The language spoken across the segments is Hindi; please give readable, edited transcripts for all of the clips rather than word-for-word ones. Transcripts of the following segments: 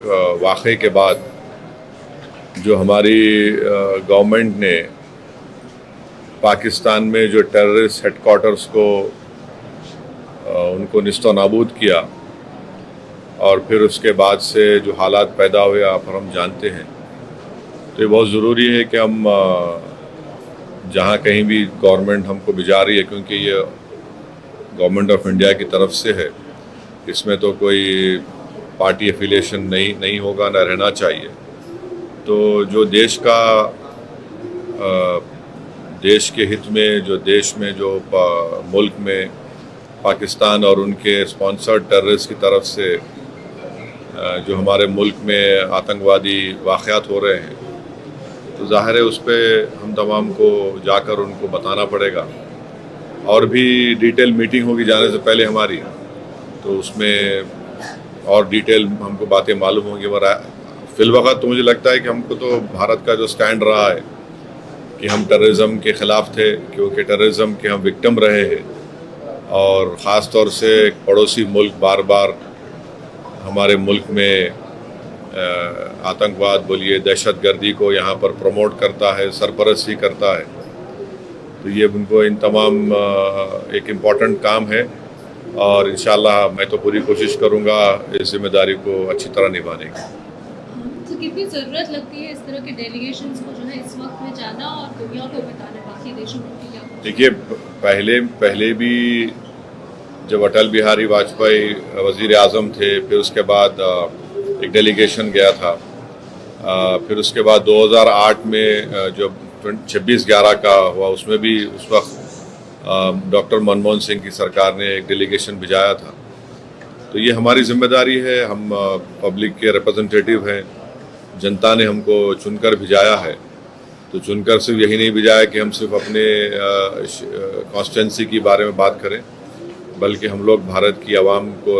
वाक़े के बाद जो हमारी गवर्नमेंट ने पाकिस्तान में जो टेररिस्ट हेडक्वार्टर्स को उनको निस्तो नाबूद किया और फिर उसके बाद से जो हालात पैदा हुए आप और हम जानते हैं, तो ये बहुत ज़रूरी है कि हम जहाँ कहीं भी गवर्नमेंट हमको भिजा रही है, क्योंकि ये गवर्नमेंट ऑफ इंडिया की तरफ से है, इसमें तो कोई पार्टी एफिलिएशन नहीं होगा, ना रहना चाहिए। तो जो देश का देश के हित में जो मुल्क में पाकिस्तान और उनके स्पॉन्सर्ड टेररिस्ट की तरफ से जो हमारे मुल्क में आतंकवादी वाक़यात हो रहे हैं, तो ज़ाहिर है उस पर हम तमाम को जाकर उनको बताना पड़ेगा। और भी डिटेल मीटिंग होगी जाने से पहले हमारी, तो उसमें और डिटेल हमको बातें मालूम होंगी। मगर फिलवक़्त तो मुझे लगता है कि हमको तो भारत का जो स्टैंड रहा है कि हम टेररिज्म के ख़िलाफ़ थे, क्योंकि टेररिज्म के हम विक्टिम रहे हैं और ख़ास तौर से एक पड़ोसी मुल्क बार बार हमारे मुल्क में आतंकवाद बोलिए, दहशतगर्दी को यहाँ पर प्रमोट करता है, सरपरस्ती करता है। तो ये उनको इन तमाम एक इम्पॉर्टेंट काम है और इंशाअल्लाह मैं तो पूरी कोशिश करूँगा इस जिम्मेदारी को अच्छी तरह निभाने की। तो कितनी ज़रूरत लगती है इस तरह के डेलीगेशंस को जो है इस वक्त में जाना और दुनिया को बताना, बाकी देशों में क्या? देखिए, पहले भी जब अटल बिहारी वाजपेयी वज़ीर आज़म थे, फिर उसके बाद एक डेलीगेशन गया था। फिर उसके बाद 2008 में जब 26/11 का हुआ, उसमें भी उस वक्त डॉक्टर मनमोहन सिंह की सरकार ने एक डेलीगेशन भिजाया था। तो ये हमारी जिम्मेदारी है, हम पब्लिक के रिप्रेजेंटेटिव हैं, जनता ने हमको चुनकर भिजाया है। तो चुनकर सिर्फ यही नहीं भिजाया कि हम सिर्फ अपने कॉन्स्टिट्यूंसी के बारे में बात करें, बल्कि हम लोग भारत की आवाम को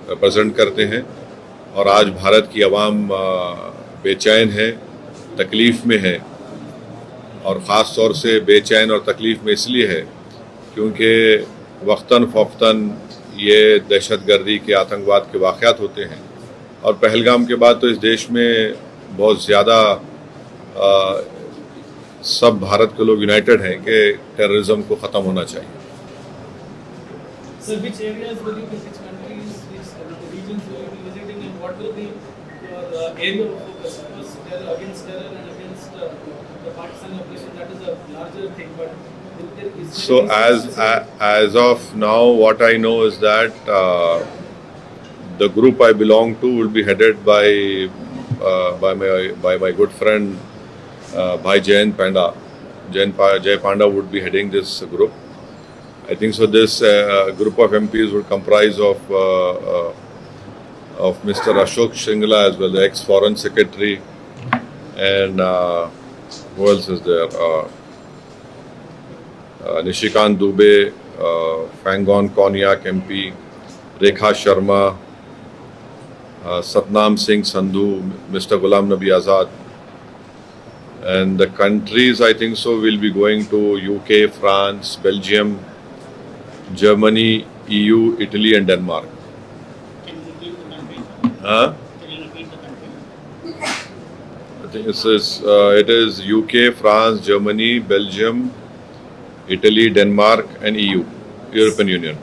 रिप्रेजेंट करते हैं। और आज भारत की आवाम बेचैन है, तकलीफ़ में है, और ख़ास तौर से बेचैन और तकलीफ़ में इसलिए है क्योंकि वक्तन फ़ौक़तन ये दहशतगर्दी के, आतंकवाद के वाक़यात होते हैं। और पहलगाम के बाद तो इस देश में बहुत ज़्यादा सब भारत के लोग यूनाइटेड हैं कि टेररिज्म को ख़त्म होना चाहिए। So which areas will you visit, countries, which regions will you be visiting, and what will be your area of focus? Because terror against terror and against the Pakistan operation, that is a larger thing. But so as of now, what I know is that the group I belong to will be headed by my good friend Bhai Jayant Panda. Jay Panda would be heading this group. I think so. This group of MPs would comprise of Mr. Ashok Shingla as well, the ex-Foreign Secretary, and who else is there? Nishikant Dubey, Fangon Konyak MP, Rekha Sharma, Satnam Singh Sandhu, Mr. Ghulam Nabi Azad. And the countries, I think so, will be going to UK, France, Belgium, Germany, EU, Italy and Denmark. Can you repeat the country? Can you repeat the country? I think it is UK, France, Germany, Belgium, Italy, Denmark and EU, European Union.